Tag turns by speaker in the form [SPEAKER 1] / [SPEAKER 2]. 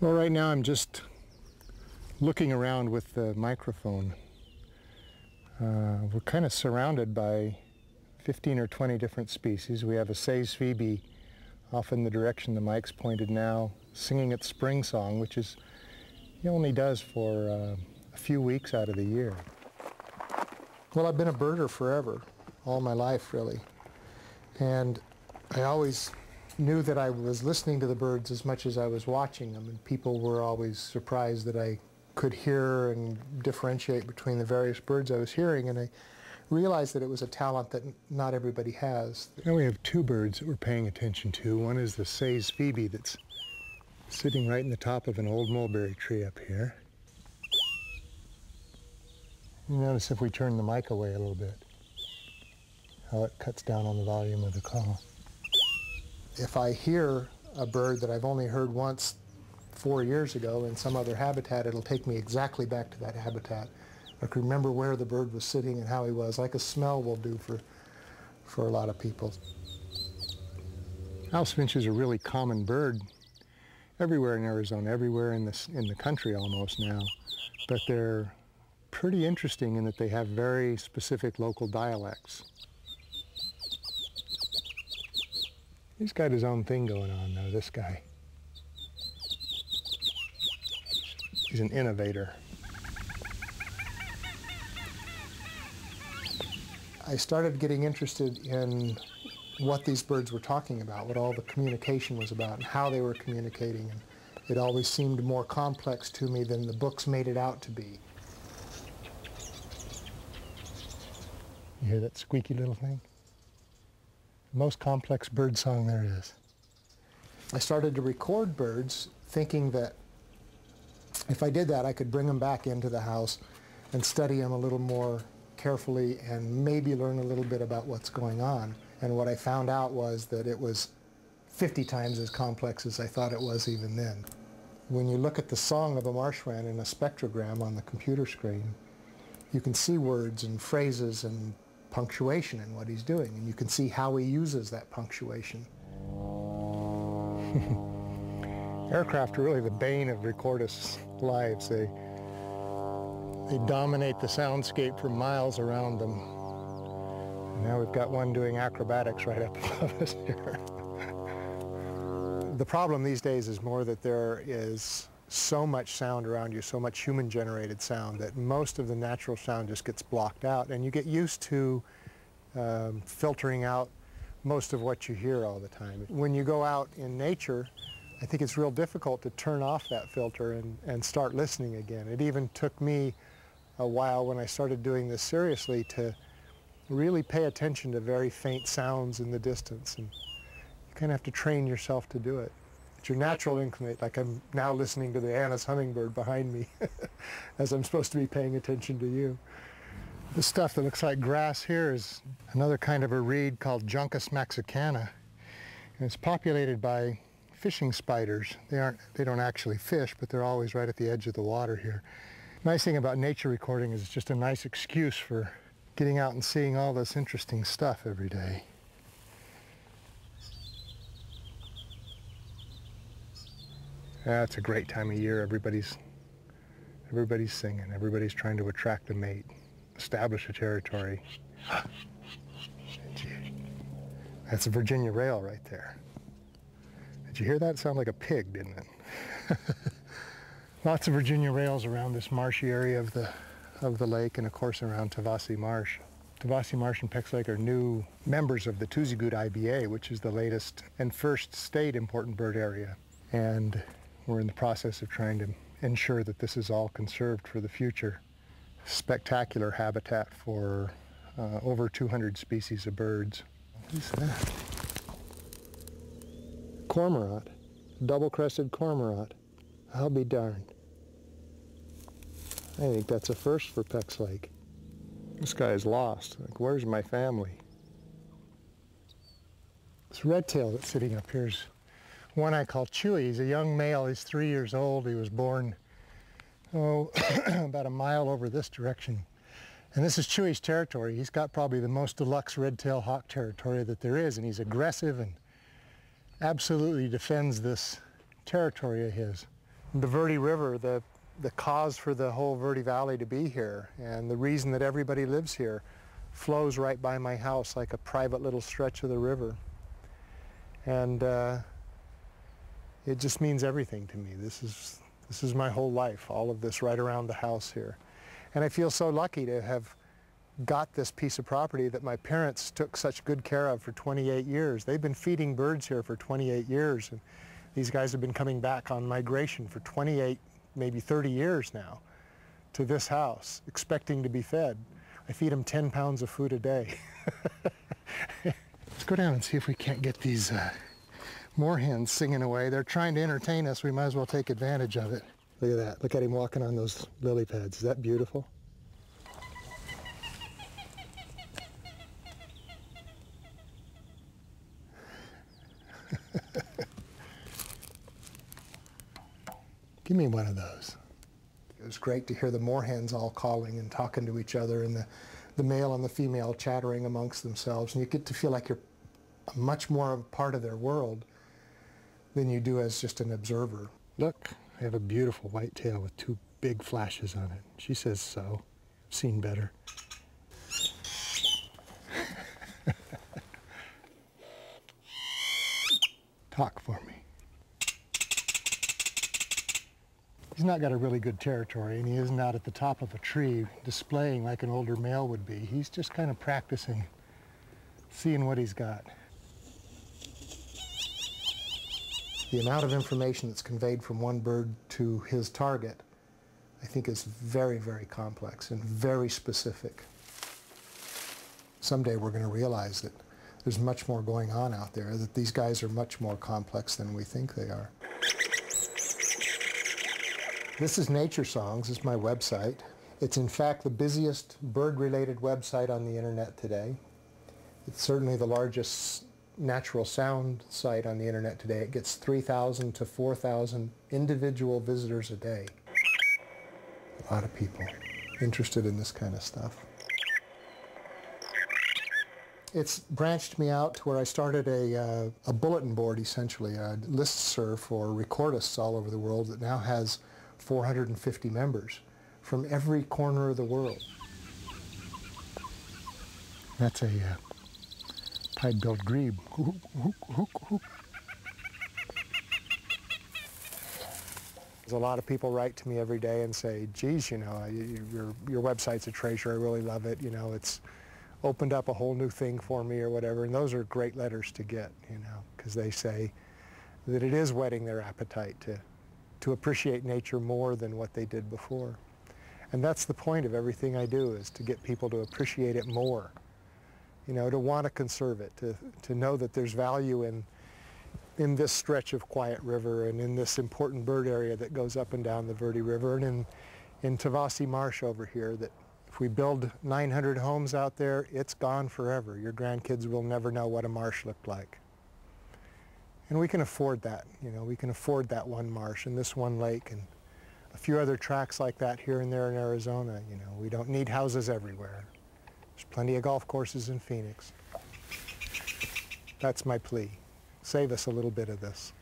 [SPEAKER 1] Well, right now I'm just looking around with the microphone. We're kind of surrounded by 15 or 20 different species. We have a Say's phoebe off in the direction the mic's pointed now, singing its spring song, which is he only does for a few weeks out of the year. Well, I've been a birder forever, all my life really, and I always knew that I was listening to the birds as much as I was watching them, and people were always surprised that I could hear and differentiate between the various birds I was hearing, and I realized that it was a talent that not everybody has. Now we have two birds that we're paying attention to. One is the Say's phoebe that's sitting right in the top of an old mulberry tree up here. You notice if we turn the mic away a little bit, how it cuts down on the volume of the call. If I hear a bird that I've only heard once 4 years ago in some other habitat, it'll take me exactly back to that habitat. I can remember where the bird was sitting and how he was, like a smell will do for a lot of people. House finch is a really common bird everywhere in Arizona, everywhere in the country almost now, but they're pretty interesting in that they have very specific local dialects. He's got his own thing going on though, this guy. He's an innovator. I started getting interested in what these birds were talking about, what all the communication was about, and how they were communicating. And it always seemed more complex to me than the books made it out to be. You hear that squeaky little thing? The most complex bird song there is. I started to record birds thinking that if I did that, I could bring them back into the house and study them a little more carefully and maybe learn a little bit about what's going on. And what I found out was that it was 50 times as complex as I thought it was even then. When you look at the song of a marsh wren in a spectrogram on the computer screen, you can see words and phrases and punctuation in what he's doing, and you can see how he uses that punctuation. Aircraft are really the bane of recordists' lives. They dominate the soundscape for miles around them. And now we've got one doing acrobatics right up above us here. The problem these days is more that there is so much sound around you, so much human-generated sound, that most of the natural sound just gets blocked out, and you get used to filtering out most of what you hear all the time. When you go out in nature, I think it's real difficult to turn off that filter and start listening again. It even took me a while when I started doing this seriously to really pay attention to very faint sounds in the distance, and you kind of have to train yourself to do it. It's your natural inclination, like I'm now listening to the Anna's hummingbird behind me as I'm supposed to be paying attention to you. The stuff that looks like grass here is another kind of a reed called Juncus mexicana, and it's populated by fishing spiders. They don't actually fish, but they're always right at the edge of the water here. Nice thing about nature recording is it's just a nice excuse for getting out and seeing all this interesting stuff every day. It's a great time of year. Everybody's singing. Everybody's trying to attract a mate, establish a territory. That's a Virginia rail right there. Did you hear that? It sounded like a pig, didn't it? Lots of Virginia rails around this marshy area of the lake, and of course around Tavasi Marsh. Tavasi Marsh and Pex Lake are new members of the Tuzigood IBA, which is the latest and first state important bird area. And we're in the process of trying to ensure that this is all conserved for the future. Spectacular habitat for over 200 species of birds. What's that? Cormorant, double-crested cormorant. I'll be darned. I think that's a first for Pex Lake. This guy is lost. Like, where's my family? This redtail that's sitting up here is one I call Chewy. He's a young male. He's 3 years old. He was born, about a mile over this direction. And this is Chewy's territory. He's got probably the most deluxe red-tailed hawk territory that there is, and he's aggressive and absolutely defends this territory of his. The Verde River, the cause for the whole Verde Valley to be here, and the reason that everybody lives here, flows right by my house like a private little stretch of the river. And it just means everything to me. This is my whole life, all of this right around the house here. And I feel so lucky to have got this piece of property that my parents took such good care of for 28 years. They've been feeding birds here for 28 years, and these guys have been coming back on migration for 28, maybe 30 years now to this house, expecting to be fed. I feed them 10 pounds of food a day. Let's go down and see if we can't get these moorhens singing away. They're trying to entertain us. We might as well take advantage of it. Look at that. Look at him walking on those lily pads. Is that beautiful? Give me one of those. It was great to hear the moorhens all calling and talking to each other, and the male and the female chattering amongst themselves, and you get to feel like you're much more a part of their world than you do as just an observer. Look, I have a beautiful white tail with 2 big flashes on it. She says so. I've seen better. Talk for me. He's not got a really good territory, and he isn't out at the top of a tree displaying like an older male would be. He's just kind of practicing, seeing what he's got. The amount of information that's conveyed from one bird to his target, I think, is very, very complex and very specific. Someday we're going to realize that there's much more going on out there, that these guys are much more complex than we think they are. This is Nature Songs. It's my website. It's in fact the busiest bird-related website on the internet today. It's certainly the largest natural sound site on the internet today. It gets 3,000 to 4,000 individual visitors a day. A lot of people interested in this kind of stuff. It's branched me out to where I started a bulletin board, essentially, a listserv for recordists all over the world that now has 450 members from every corner of the world. That's a pied-billed grebe. A lot of people write to me every day and say, geez, you know, your website's a treasure, I really love it, you know, it's opened up a whole new thing for me or whatever, and those are great letters to get, you know, because they say that it is whetting their appetite to appreciate nature more than what they did before. And that's the point of everything I do, is to get people to appreciate it more, you know, to want to conserve it, to know that there's value in this stretch of quiet river and in this important bird area that goes up and down the Verde River, and in Tavasi Marsh over here, that if we build 900 homes out there, it's gone forever. Your grandkids will never know what a marsh looked like. And we can afford that, you know, we can afford that one marsh and this one lake and a few other tracts like that here and there in Arizona. You know, we don't need houses everywhere. There's plenty of golf courses in Phoenix. That's my plea. Save us a little bit of this.